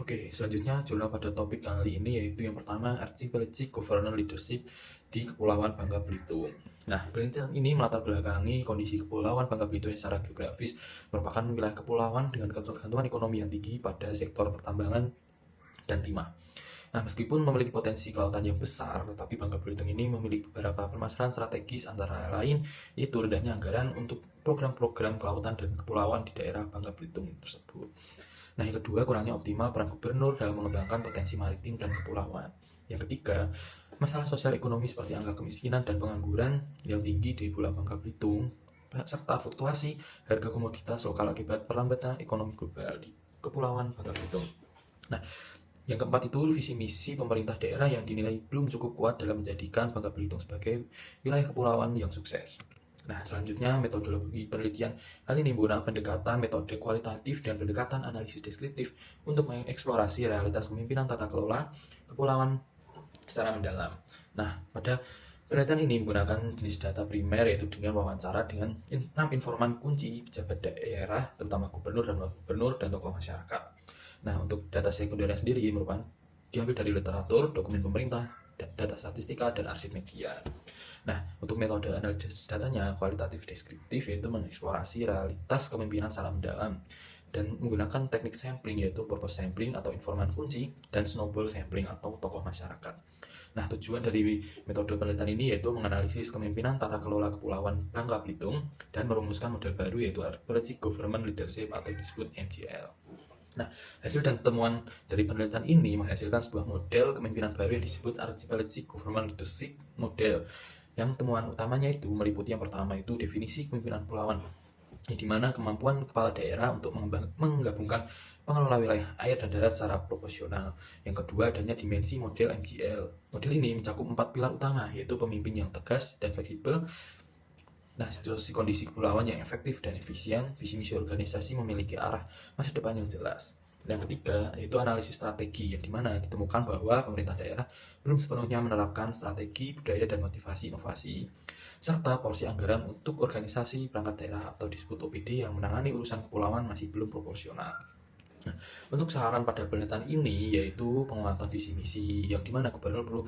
Oke, selanjutnya jurnal pada topik kali ini yaitu yang pertama Archipelagic Governance Leadership di Kepulauan Bangka Belitung. Nah, penelitian ini melatar belakangi kondisi Kepulauan Bangka Belitung yang secara geografis merupakan wilayah kepulauan dengan ketergantungan ekonomi yang tinggi pada sektor pertambangan dan timah. Nah, meskipun memiliki potensi kelautan yang besar, tetapi Bangka Belitung ini memiliki beberapa permasalahan strategis antara lain yaitu rendahnya anggaran untuk program-program kelautan dan kepulauan di daerah Bangka Belitung tersebut. Nah, yang kedua, kurangnya optimal peran gubernur dalam mengembangkan potensi maritim dan kepulauan. Yang ketiga, masalah sosial ekonomi seperti angka kemiskinan dan pengangguran yang tinggi di Pulau Bangka Belitung, serta fluktuasi harga komoditas lokal akibat perlambatan ekonomi global di Kepulauan Bangka Belitung. Nah, yang keempat itu visi misi pemerintah daerah yang dinilai belum cukup kuat dalam menjadikan Bangka Belitung sebagai wilayah kepulauan yang sukses. Nah, selanjutnya metodologi penelitian. Hal ini menggunakan pendekatan metode kualitatif dan pendekatan analisis deskriptif untuk mengeksplorasi realitas kepemimpinan tata kelola kepulauan secara mendalam. Nah, pada penelitian ini menggunakan jenis data primer yaitu dengan wawancara dengan 6 informan kunci pejabat daerah, terutama gubernur dan wakil gubernur dan tokoh masyarakat. Nah, untuk data sekundernya sendiri merupakan diambil dari literatur, dokumen pemerintah, data statistika, dan arsip media. Nah, untuk metode analisis datanya kualitatif deskriptif yaitu mengeksplorasi realitas kepemimpinan secara mendalam dan menggunakan teknik sampling yaitu purpose sampling atau informan kunci dan snowball sampling atau tokoh masyarakat. Nah, tujuan dari metode penelitian ini yaitu menganalisis kepemimpinan tata kelola Kepulauan Bangka Belitung dan merumuskan model baru yaitu Archipelagic Government Leadership atau disebut MGL. Nah, hasil dan temuan dari penelitian ini menghasilkan sebuah model kepemimpinan baru yang disebut Archipelagic Government Leadership Model. Yang temuan utamanya itu meliputi yang pertama itu definisi kepemimpinan kepulauan, yang dimana kemampuan kepala daerah untuk menggabungkan pengelola wilayah air dan darat secara proporsional. Yang kedua, adanya dimensi model MGL. Model ini mencakup 4 pilar utama, yaitu pemimpin yang tegas dan fleksibel. Nah, situasi kondisi kepulauan yang efektif dan efisien, visi misi organisasi memiliki arah masa depan yang jelas. Yang ketiga, yaitu analisis strategi, yang dimana ditemukan bahwa pemerintah daerah belum sepenuhnya menerapkan strategi, budaya, dan motivasi inovasi, serta porsi anggaran untuk organisasi perangkat daerah atau disebut OPD yang menangani urusan kepulauan masih belum proporsional. Nah, untuk saran pada penelitian ini yaitu penguatan visi misi, yang dimana gubernur perlu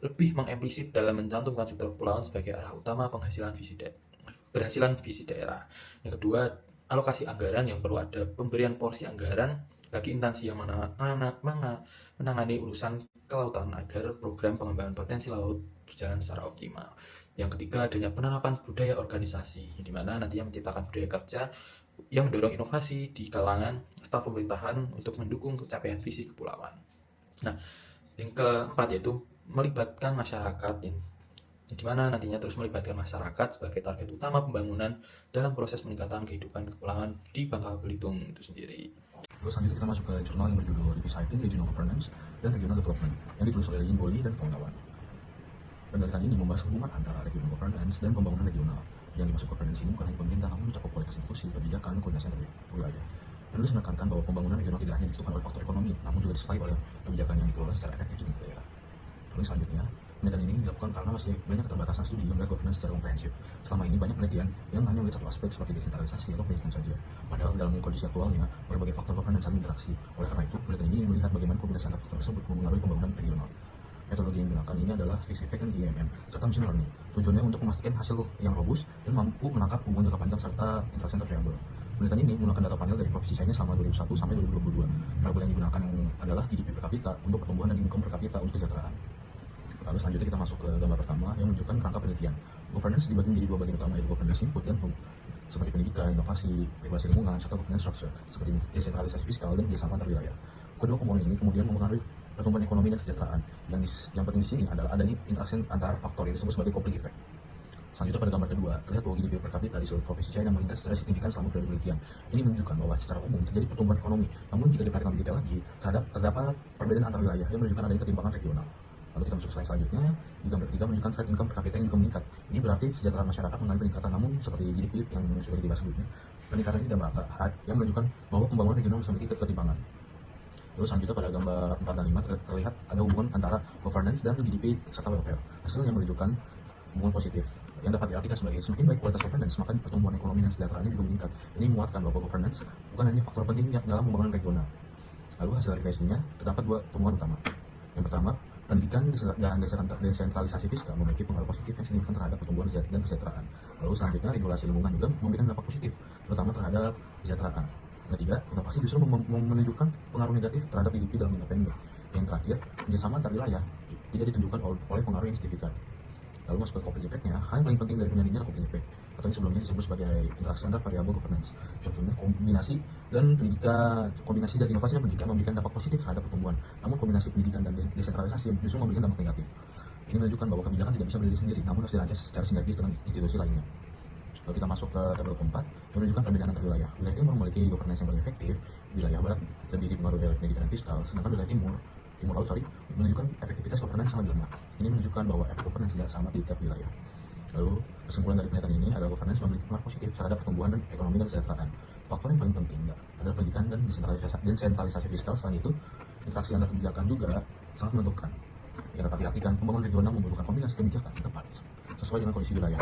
lebih mengemplisit dalam mencantumkan sektor kepulauan sebagai arah utama berhasilan visi daerah. Yang kedua, alokasi anggaran, yang perlu ada pemberian porsi anggaran bagi instansi yang menangani urusan kelautan agar program pengembangan potensi laut berjalan secara optimal. Yang ketiga, adanya penerapan budaya organisasi, di mana nantinya menciptakan budaya kerja yang mendorong inovasi di kalangan staf pemerintahan untuk mendukung pencapaian visi kepulauan. Nah, yang keempat yaitu melibatkan masyarakat, yang dimana nantinya terus melibatkan masyarakat sebagai target utama pembangunan dalam proses peningkatan kehidupan kepulauan di Bangka Belitung itu sendiri. Terus selanjutnya kita masuk ke jurnal yang berjudul Revisiting Regional Governance dan Regional Development yang ditulis oleh Lin Boli dan kawan-kawan. Penelitian ini membahas hubungan antara regional governance dan pembangunan regional. Yang dimaksud governance ini bukan hanya pemerintah, namun mencakup kualitas institusi, kebijakan, koordinasi antar wilayah. Penulis menekankan bahwa pembangunan regional tidak hanya ditentukan oleh faktor ekonomi, namun juga disuplai oleh kebijakan yang dikelola secara efektif di daerah. Terus selanjutnya, penelitian ini dilakukan karena masih banyak keterbatasan studi yang melihat governance secara komprehensif. Selama ini banyak penelitian yang hanya melihat satu aspek seperti desentralisasi atau pendidikan saja. Padahal dalam kondisi aktualnya, berbagai faktor governance saling interaksi. Oleh karena itu, penelitian ini melihat bagaimana kombinasi antara faktor tersebut mempengaruhi pembangunan regional. Metodologi yang digunakan ini adalah Fixed Effect dan IMM, serta machine learning. Tujuannya untuk memastikan hasil yang robust dan mampu menangkap hubungan jangka panjang serta interaksi antar variabel. Penelitian ini menggunakan data panel dari Provinsi China selama 2001 sampai 2022. Variabel yang digunakan adalah GDP per kapita untuk pertumbuhan dan income per kapita untuk kesejahteraan. Lalu selanjutnya kita masuk ke gambar pertama yang menunjukkan kerangka penelitian. Governance dibagi menjadi dua bagian utama, yaitu governance input dan seperti pendidikan, inovasi, regulasi lingkungan, serta governance structure seperti desentralisasi fiskal dan kerjasama antar wilayah. Kedua komponen ini kemudian mempengaruhi pertumbuhan ekonomi dan kesejahteraan. Yang penting di sini adalah adanya interaksi antara faktor yang disebut sebagai coupling effect. Selanjutnya pada gambar kedua, terlihat bahwa GDP per kapita di seluruh provinsi China meningkat secara signifikan selama periode penelitian. Ini menunjukkan bahwa secara umum terjadi pertumbuhan ekonomi, namun jika diperhatikan lebih detail lagi, terdapat perbedaan antar wilayah yang menunjukkan adanya ketimpangan regional. Lalu kita masuk slide selanjutnya, di gambar ketiga menunjukkan trade income per kapita yang juga meningkat. Ini berarti kesejahteraan masyarakat mengalami peningkatan, namun seperti GDP yang sudah dibahas sebelumnya, peningkatan ini tidak merata, yang menunjukkan bahwa pembangunan regional memiliki ketimpangan. Terus selanjutnya pada gambar 4 dan 5 terlihat ada hubungan antara governance dan GDP serta welfare. Hasil yang menunjukkan hubungan positif yang dapat diartikan sebagai semakin baik kualitas governance, maka pertumbuhan ekonomi dan kesejahteraannya juga meningkat. Ini menguatkan bahwa governance bukan hanya faktor penting dalam pembangunan regional. Lalu hasil refleksinya terdapat dua temuan utama. Yang pertama, pendidikan dan desentralisasi fiskal memiliki pengaruh positif yang signifikan terhadap pertumbuhan dan kesejahteraan. Lalu selanjutnya, regulasi lingkungan juga memberikan dampak positif, terutama terhadap kesejahteraan. Ketiga, inovasi justru menunjukkan pengaruh negatif terhadap GDP dalam jangka pendek. Yang terakhir, kerjasama antar wilayah tidak ditunjukkan oleh pengaruh yang signifikan. Lalu masuk ke coping effect-nya, hal yang paling penting dari penelitian adalah coping effect, atau yang sebelumnya disebut sebagai interaksi antar variabel governance. Contohnya, kombinasi dan inovasi dan pendidikan memberikan dampak positif terhadap pertumbuhan, namun kombinasi pendidikan dan desentralisasi justru memberikan dampak negatif. Ini menunjukkan bahwa kebijakan tidak bisa berdiri sendiri, namun harus dirancang secara sinergis dengan institusi lainnya. Lalu kita masuk ke tabel keempat, yang menunjukkan perbedaan antar wilayah. Wilayah timur memiliki governance yang paling efektif, wilayah barat lebih dipengaruhi oleh pendidikan dan fiskal, sedangkan wilayah timur laut menunjukkan efektivitas governance sangat lemah. Ini menunjukkan bahwa efek governance tidak sama di tiap wilayah. Lalu kesimpulan dari penelitian ini adalah governance memiliki pengaruh positif terhadap pertumbuhan dan ekonomi dan kesejahteraan. Faktor yang paling penting adalah pendidikan dan desentralisasi fiskal. Selain itu, interaksi antar kebijakan juga sangat menentukan. Yang dapat diartikan, pembangunan regional membutuhkan kombinasi kebijakan yang tepat sesuai dengan kondisi wilayah.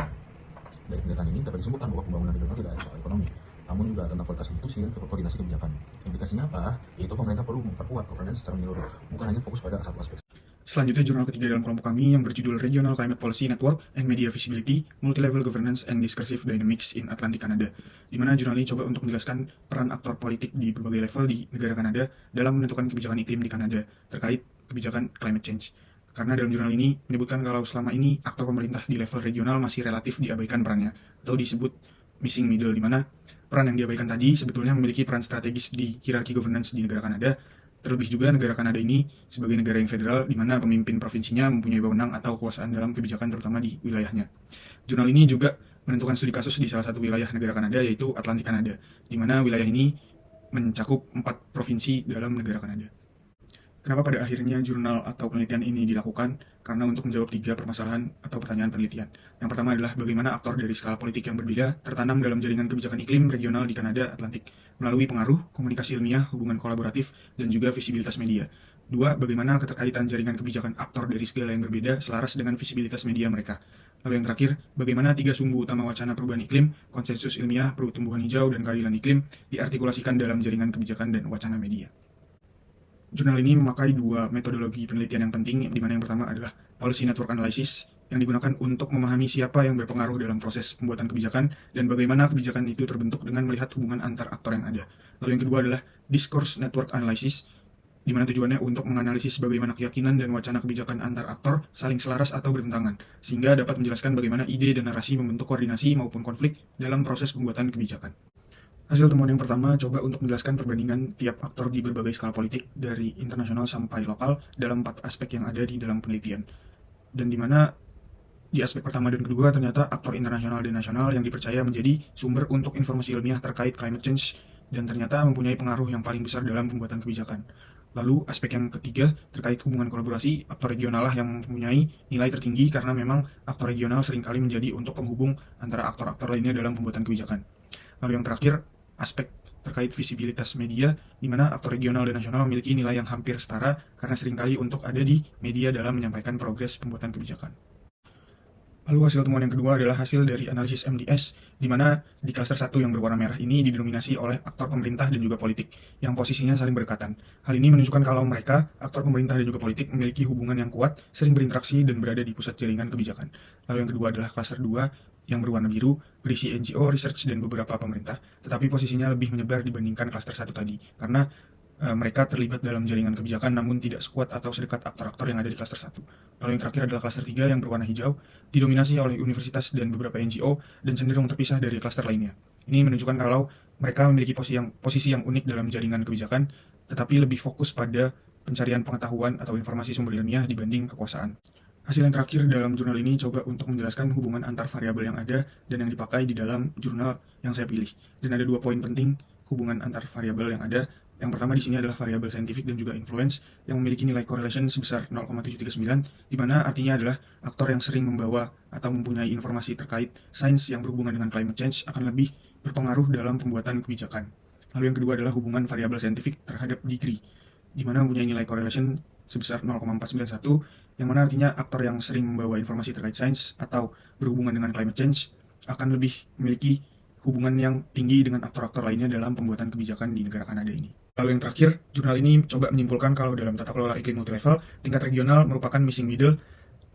Dari penelitian ini dapat disimpulkan bahwa pembangunan regional tidak hanya soal ekonomi, namun juga tentang kualitas institusi dan koordinasi kebijakan. Implikasinya apa? Yaitu pemerintah perlu memperkuat governance secara menyeluruh, bukan hanya fokus pada satu aspek. Selanjutnya, jurnal ketiga dalam kelompok kami yang berjudul Regional Climate Policy Network and Media Visibility, Multilevel Governance and Discursive Dynamics in Atlantic Canada, di mana jurnal ini coba untuk menjelaskan peran aktor politik di berbagai level di negara Kanada dalam menentukan kebijakan iklim di Kanada terkait kebijakan climate change. Karena dalam jurnal ini menyebutkan kalau selama ini aktor pemerintah di level regional masih relatif diabaikan perannya, atau disebut missing middle, di mana peran yang diabaikan tadi sebetulnya memiliki peran strategis di hierarki governance di negara Kanada. Terlebih juga negara Kanada ini sebagai negara yang federal, di mana pemimpin provinsinya mempunyai wewenang atau kekuasaan dalam kebijakan terutama di wilayahnya. Jurnal ini juga menentukan studi kasus di salah satu wilayah negara Kanada, yaitu Atlantik Kanada, di mana wilayah ini mencakup 4 provinsi dalam negara Kanada. Kenapa pada akhirnya jurnal atau penelitian ini dilakukan? Karena untuk menjawab 3 permasalahan atau pertanyaan penelitian. Yang pertama adalah bagaimana aktor dari skala politik yang berbeda tertanam dalam jaringan kebijakan iklim regional di Kanada Atlantik melalui pengaruh, komunikasi ilmiah, hubungan kolaboratif, dan juga visibilitas media. 2. Bagaimana keterkaitan jaringan kebijakan aktor dari segala yang berbeda selaras dengan visibilitas media mereka. Lalu yang terakhir, bagaimana 3 sumbu utama wacana perubahan iklim, konsensus ilmiah, pertumbuhan hijau, dan keadilan iklim diartikulasikan dalam jaringan kebijakan dan wacana media. Jurnal ini memakai 2 metodologi penelitian yang penting, di mana yang pertama adalah policy network analysis, yang digunakan untuk memahami siapa yang berpengaruh dalam proses pembuatan kebijakan dan bagaimana kebijakan itu terbentuk dengan melihat hubungan antar aktor yang ada. Lalu yang kedua adalah discourse network analysis, di mana tujuannya untuk menganalisis bagaimana keyakinan dan wacana kebijakan antar aktor saling selaras atau bertentangan, sehingga dapat menjelaskan bagaimana ide dan narasi membentuk koordinasi maupun konflik dalam proses pembuatan kebijakan. Hasil temuan yang pertama coba untuk menjelaskan perbandingan tiap aktor di berbagai skala politik dari internasional sampai lokal dalam 4 aspek yang ada di dalam penelitian. Dan di mana di aspek pertama dan kedua ternyata aktor internasional dan nasional yang dipercaya menjadi sumber untuk informasi ilmiah terkait climate change dan ternyata mempunyai pengaruh yang paling besar dalam pembuatan kebijakan. Lalu aspek yang ketiga terkait hubungan kolaborasi, aktor regional lah yang mempunyai nilai tertinggi karena memang aktor regional seringkali menjadi untuk penghubung antara aktor-aktor lainnya dalam pembuatan kebijakan. Lalu yang terakhir, aspek terkait visibilitas media, di mana aktor regional dan nasional memiliki nilai yang hampir setara karena seringkali untuk ada di media dalam menyampaikan progres pembuatan kebijakan. Lalu hasil temuan yang kedua adalah hasil dari analisis MDS, di mana di klaster 1 yang berwarna merah ini didominasi oleh aktor pemerintah dan juga politik, yang posisinya saling berdekatan. Hal ini menunjukkan kalau mereka, aktor pemerintah dan juga politik, memiliki hubungan yang kuat, sering berinteraksi dan berada di pusat jaringan kebijakan. Lalu yang kedua adalah klaster 2, yang berwarna biru, berisi NGO, research, dan beberapa pemerintah, tetapi posisinya lebih menyebar dibandingkan klaster 1 tadi, karena mereka terlibat dalam jaringan kebijakan namun tidak sekuat atau sedekat aktor-aktor yang ada di klaster 1. Lalu yang terakhir adalah klaster 3 yang berwarna hijau, didominasi oleh universitas dan beberapa NGO, dan cenderung terpisah dari klaster lainnya. Ini menunjukkan kalau mereka memiliki posisi yang unik dalam jaringan kebijakan, tetapi lebih fokus pada pencarian pengetahuan atau informasi sumber ilmiah dibanding kekuasaan. Hasil yang terakhir dalam jurnal ini coba untuk menjelaskan hubungan antar variabel yang ada dan yang dipakai di dalam jurnal yang saya pilih. Dan ada 2 poin penting hubungan antar variabel yang ada. Yang pertama di sini adalah variabel saintifik dan juga influence yang memiliki nilai correlation sebesar 0,739, di mana artinya adalah aktor yang sering membawa atau mempunyai informasi terkait sains yang berhubungan dengan climate change akan lebih berpengaruh dalam pembuatan kebijakan. Lalu yang kedua adalah hubungan variabel saintifik terhadap degree, di mana mempunyai nilai correlation sebesar 0,491, yang mana artinya aktor yang sering membawa informasi terkait sains atau berhubungan dengan climate change akan lebih memiliki hubungan yang tinggi dengan aktor-aktor lainnya dalam pembuatan kebijakan di negara Kanada ini. Lalu yang terakhir, jurnal ini coba menyimpulkan kalau dalam tata kelola iklim multilevel, tingkat regional merupakan missing middle,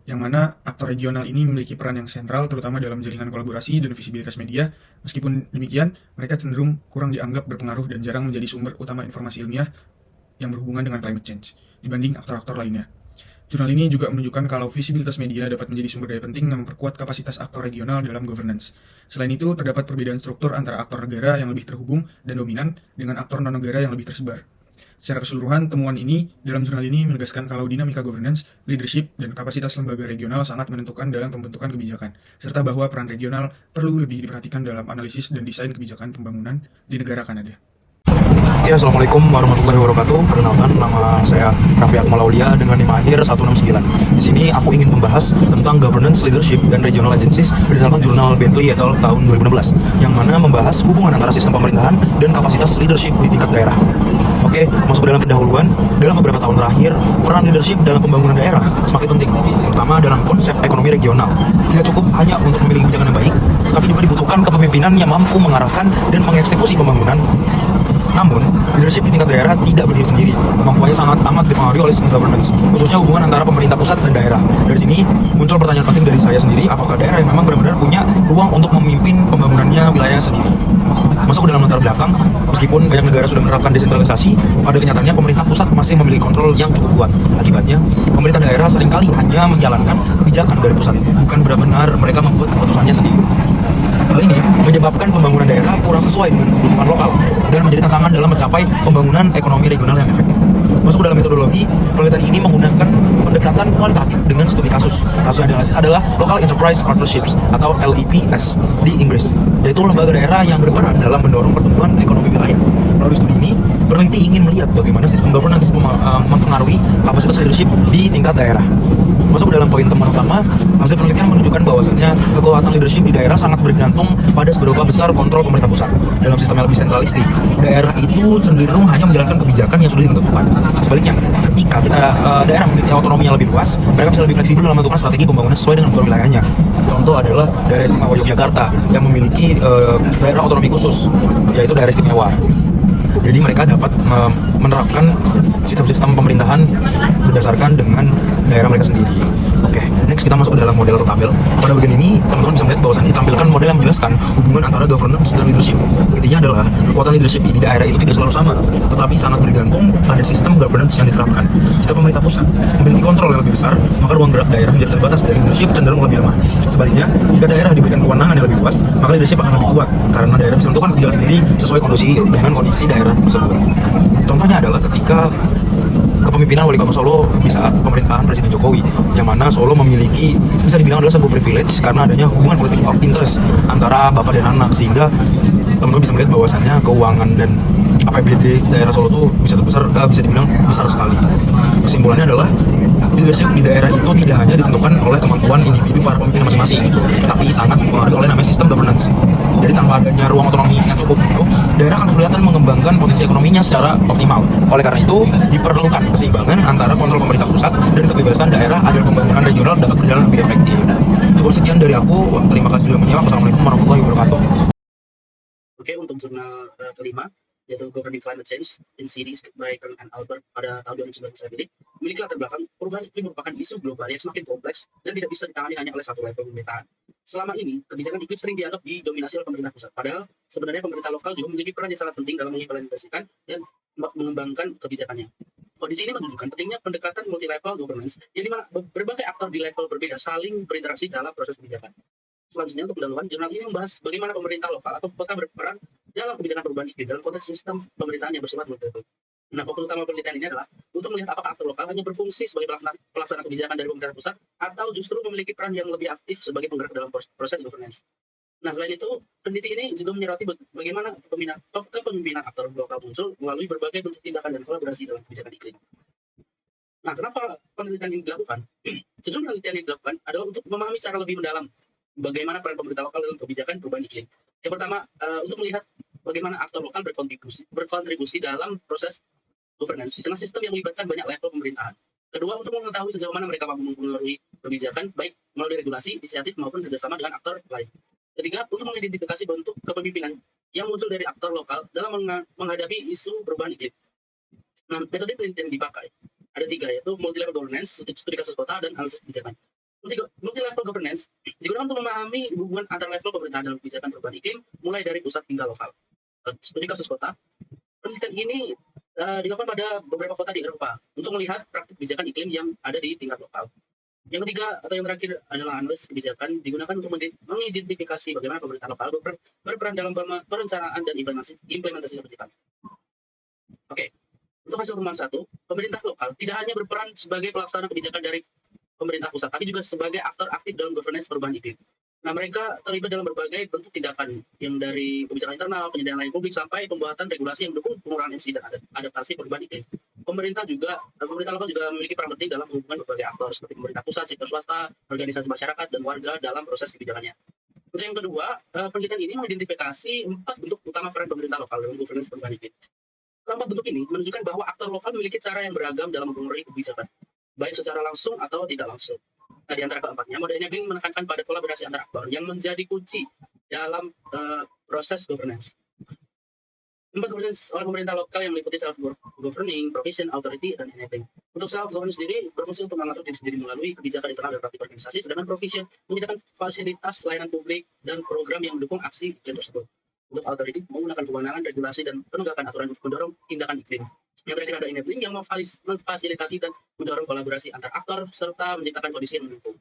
yang mana aktor regional ini memiliki peran yang sentral terutama dalam jaringan kolaborasi dan visibilitas media. Meskipun demikian, mereka cenderung kurang dianggap berpengaruh dan jarang menjadi sumber utama informasi ilmiah yang berhubungan dengan climate change dibanding aktor-aktor lainnya. Jurnal ini juga menunjukkan kalau visibilitas media dapat menjadi sumber daya penting yang memperkuat kapasitas aktor regional dalam governance. Selain itu, terdapat perbedaan struktur antara aktor negara yang lebih terhubung dan dominan dengan aktor non-negara yang lebih tersebar. Secara keseluruhan, temuan ini dalam jurnal ini menegaskan kalau dinamika governance, leadership, dan kapasitas lembaga regional sangat menentukan dalam pembentukan kebijakan, serta bahwa peran regional perlu lebih diperhatikan dalam analisis dan desain kebijakan pembangunan di negara Kanada. Ya, Assalamualaikum warahmatullahi wabarakatuh. Perkenalkan, nama saya Raffi Akmalaulia dengan NIM akhir 169. Di sini aku ingin membahas tentang governance, leadership, dan regional agencies berdasarkan jurnal Bentley et al. Tahun 2016, yang mana membahas hubungan antara sistem pemerintahan dan kapasitas leadership di tingkat daerah. Oke, masuk ke dalam pendahuluan. Dalam beberapa tahun terakhir, peran leadership dalam pembangunan daerah semakin penting, terutama dalam konsep ekonomi regional. Tidak cukup hanya untuk memiliki kebijakan yang baik, tapi juga dibutuhkan kepemimpinan yang mampu mengarahkan dan mengeksekusi pembangunan. Namun, leadership di tingkat daerah tidak berdiri sendiri. Kemampuannya sangat amat dipengaruhi oleh sistem governance, khususnya hubungan antara pemerintah pusat dan daerah. Dari sini, muncul pertanyaan penting dari saya sendiri, apakah daerah yang memang benar-benar punya ruang untuk memimpin pembangunannya wilayahnya sendiri? Masuk ke dalam latar belakang, meskipun banyak negara sudah menerapkan desentralisasi, pada kenyataannya pemerintah pusat masih memiliki kontrol yang cukup kuat. Akibatnya, pemerintah daerah seringkali hanya menjalankan kebijakan dari pusat, bukan benar-benar mereka membuat keputusannya sendiri. Hal ini menyebabkan pembangunan daerah kurang sesuai dengan kebutuhan lokal dan menjadi tantangan dalam mencapai pembangunan ekonomi regional yang efektif. Masuk ke dalam metodologi, penelitian ini menggunakan pendekatan kualitatif dengan studi kasus. Kasus yang dianalisis adalah Local Enterprise Partnerships atau LEPS di Inggris, yaitu lembaga daerah yang berperan dalam mendorong pertumbuhan ekonomi wilayah. Melalui studi ini, peneliti ingin melihat bagaimana sistem governance mempengaruhi kapasitas leadership di tingkat daerah. Masuk ke dalam poin temuan utama, hasil penelitian menunjukkan bahwasannya kekuatan leadership di daerah sangat bergantung pada seberapa besar kontrol pemerintah pusat. Dalam sistem yang lebih sentralistik, daerah itu cenderung hanya menjalankan kebijakan yang sudah ditentukan. Sebaliknya, ketika daerah memiliki otonomi yang lebih luas, mereka bisa lebih fleksibel dalam menentukan strategi pembangunan sesuai dengan kebutuhan wilayahnya. Contoh adalah daerah istimewa Yogyakarta yang memiliki daerah otonomi khusus, yaitu daerah istimewa. Jadi mereka dapat menerapkan sistem-sistem pemerintahan berdasarkan dengan daerah mereka sendiri. Oke, next kita masuk ke dalam model atau tabel. Pada bagian ini, teman-teman bisa melihat bahwasannya ditampilkan model yang menjelaskan hubungan antara governance dan leadership. Intinya adalah kekuatan leadership di daerah itu tidak selalu sama, tetapi sangat bergantung pada sistem governance yang diterapkan. Jika pemerintah pusat memiliki kontrol yang lebih besar, maka ruang gerak daerah menjadi terbatas dan leadership cenderung lebih lemah. Sebaliknya, jika daerah diberikan kewenangan yang lebih luas, maka leadership akan lebih kuat karena daerah bisa menentukan kebijakan sendiri sesuai kondisi daerah tersebut. Contohnya adalah ketika kepemimpinan Wali Kota Solo di saat pemerintahan Presiden Jokowi, yang mana Solo memiliki, bisa dibilang adalah sebuah privilege karena adanya hubungan politik of interest antara bapak dan anak, sehingga teman-teman bisa melihat bahwasannya keuangan dan APBD daerah Solo itu bisa dibilang besar sekali. Kesimpulannya adalah leadership di daerah itu tidak hanya ditentukan oleh kemampuan individu para pemimpin masing-masing, tapi sangat dipengaruhi oleh namanya sistem governance. Jadi tanpa adanya ruang otonomi yang cukup, daerah akan kesulitan mengembangkan potensi ekonominya secara optimal. Oleh karena itu, diperlukan keseimbangan antara kontrol pemerintah pusat dan kebebasan daerah agar pembangunan regional dapat berjalan lebih efektif. Cukup sekian dari aku. Terima kasih sudah menyimak. Wassalamualaikum warahmatullahi wabarakatuh. Oke, untuk jurnal kelima, yaitu Governing Climate Change in Cities by Kern and Albert pada tahun 2019 saya pilih, memiliki latar belakang perubahan iklim merupakan isu global yang semakin kompleks dan tidak bisa ditangani hanya oleh satu level pemerintahan. Selama ini, kebijakan iklim sering dianggap didominasi oleh pemerintah pusat, padahal sebenarnya pemerintah lokal juga memiliki peran yang sangat penting dalam mengimplementasikan dan mengembangkan kebijakannya. Kondisi ini menunjukkan pentingnya pendekatan multi-level governance, yang dimana berbagai aktor di level berbeda saling berinteraksi dalam proses kebijakan. Selanjutnya, untuk pendahuluan, jurnal ini membahas bagaimana pemerintah lokal atau kota berperan dalam kebijakan perubahan iklim dalam konteks sistem pemerintahan yang bersifat multi-level. Nah, fokus utama penelitian ini adalah untuk melihat apakah aktor lokal hanya berfungsi sebagai pelaksana kebijakan dari pemerintah pusat atau justru memiliki peran yang lebih aktif sebagai penggerak dalam proses governance. Nah, selain itu, peneliti ini juga menyoroti bagaimana kepemimpinan aktor lokal muncul melalui berbagai bentuk tindakan dan kolaborasi dalam kebijakan iklim. Nah, kenapa penelitian ini dilakukan? Tujuan penelitian ini dilakukan adalah untuk memahami secara lebih mendalam bagaimana peran pemerintah lokal dalam kebijakan perubahan iklim. Yang pertama, untuk melihat bagaimana aktor lokal berkontribusi dalam proses governance di tengah sistem yang melibatkan banyak level pemerintahan. Kedua, untuk mengetahui sejauh mana mereka mampu mempengaruhi kebijakan, baik melalui regulasi, inisiatif, maupun kerjasama dengan aktor lain. Ketiga, untuk mengidentifikasi bentuk kepemimpinan yang muncul dari aktor lokal dalam menghadapi isu perubahan iklim. Nah, metode penelitian yang dipakai ada 3, yaitu multi-level governance, studi kasus kota, dan analisis kebijakan. Multi-level governance digunakan untuk memahami hubungan antar level pemerintahan dalam kebijakan perubahan iklim, mulai dari pusat hingga lokal. Studi kasus kota, penelitian ini dilakukan pada beberapa kota di Eropa untuk melihat praktik kebijakan iklim yang ada di tingkat lokal. Yang ketiga atau yang terakhir adalah analisis kebijakan, digunakan untuk mengidentifikasi bagaimana pemerintah lokal berperan dalam perencanaan dan implementasi kebijakan. Oke, untuk hasil temuan 1, pemerintah lokal tidak hanya berperan sebagai pelaksana kebijakan dari pemerintah pusat, tapi juga sebagai aktor aktif dalam governance perubahan iklim. Nah, mereka terlibat dalam berbagai bentuk tindakan, yang dari kebijakan internal, penyediaan layanan publik, sampai pembuatan regulasi yang mendukung pengurangan emisi dan adaptasi perubahan iklim. Pemerintah lokal juga memiliki peran penting dalam hubungan berbagai aktor, seperti pemerintah pusat, sektor swasta, organisasi masyarakat, dan warga dalam proses kebijakannya. Untuk yang kedua, penelitian ini mengidentifikasi 4 bentuk utama peran pemerintah lokal dalam governance perubahan iklim. Keempat bentuk ini menunjukkan bahwa aktor lokal memiliki cara yang beragam dalam mempengaruhi kebijakan, baik secara langsung atau tidak langsung. Nah, di antara keempatnya, model enabling menekankan pada kolaborasi antar aktor yang menjadi kunci dalam proses governance. 4 governance oleh pemerintah lokal yang meliputi self-governing, provision, authority, dan enabling. Untuk self-governance sendiri berfungsi untuk mengatur diri sendiri melalui kebijakan internal dan praktik organisasi, sedangkan provision menyediakan fasilitas layanan publik dan program yang mendukung aksi iklim tersebut. Untuk authority menggunakan kewenangan, regulasi, dan penegakan aturan untuk mendorong tindakan iklim. Yang terakhir ada enabling yang memfasilitasi dan mendorong kolaborasi antar aktor serta menciptakan kondisi yang mendukung.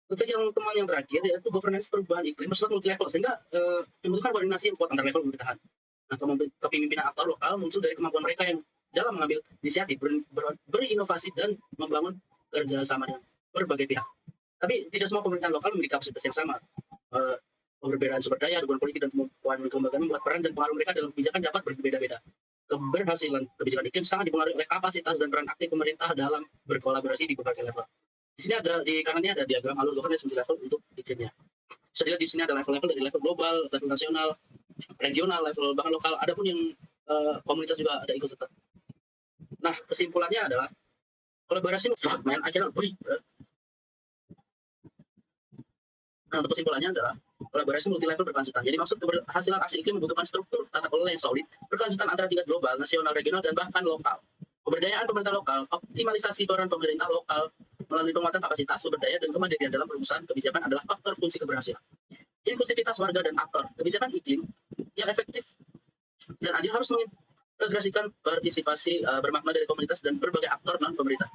Untuk yang teman yang terakhir yaitu governance perubahan iklim bersifat multi level, sehingga membutuhkan koordinasi yang kuat antar level pemerintahan. Nah, kepemimpinan aktor lokal muncul dari kemampuan mereka yang dalam mengambil inisiatif, berinovasi, dan membangun kerjasama dengan berbagai pihak. Tapi tidak semua pemerintahan lokal memiliki kapasitas yang sama. Perbedaan sumber daya, dukungan politik, dan kemampuan kelembagaan membuat peran dan pengaruh mereka dalam kebijakan dapat berbeda-beda. Keberhasilan kebijakan iklim sangat dipengaruhi oleh kapasitas dan peran aktif pemerintah dalam berkolaborasi di berbagai level. Di sini di kanannya ada diagram alur governance multi level untuk iklimnya. Bisa dilihat di sini ada level-level dari level global, level nasional, regional, level bahkan lokal. Adapun yang komunitas juga ada ikut serta. Nah, kesimpulannya adalah kolaborasi fragmen akhirnya Nah, untuk kesimpulannya adalah kolaborasi multilevel berkelanjutan. Jadi maksud keberhasilan aksi iklim membutuhkan struktur tata kelola yang solid, berkelanjutan antara tingkat global, nasional, regional, dan bahkan lokal. Pemberdayaan pemerintah lokal, optimalisasi peran pemerintah lokal melalui penguatan kapasitas sumber daya dan kemandirian dalam perumusan kebijakan adalah faktor kunci keberhasilan. Inklusivitas warga dan aktor, kebijakan iklim yang efektif dan adil harus mengintegrasikan partisipasi bermakna dari komunitas dan berbagai aktor non pemerintah.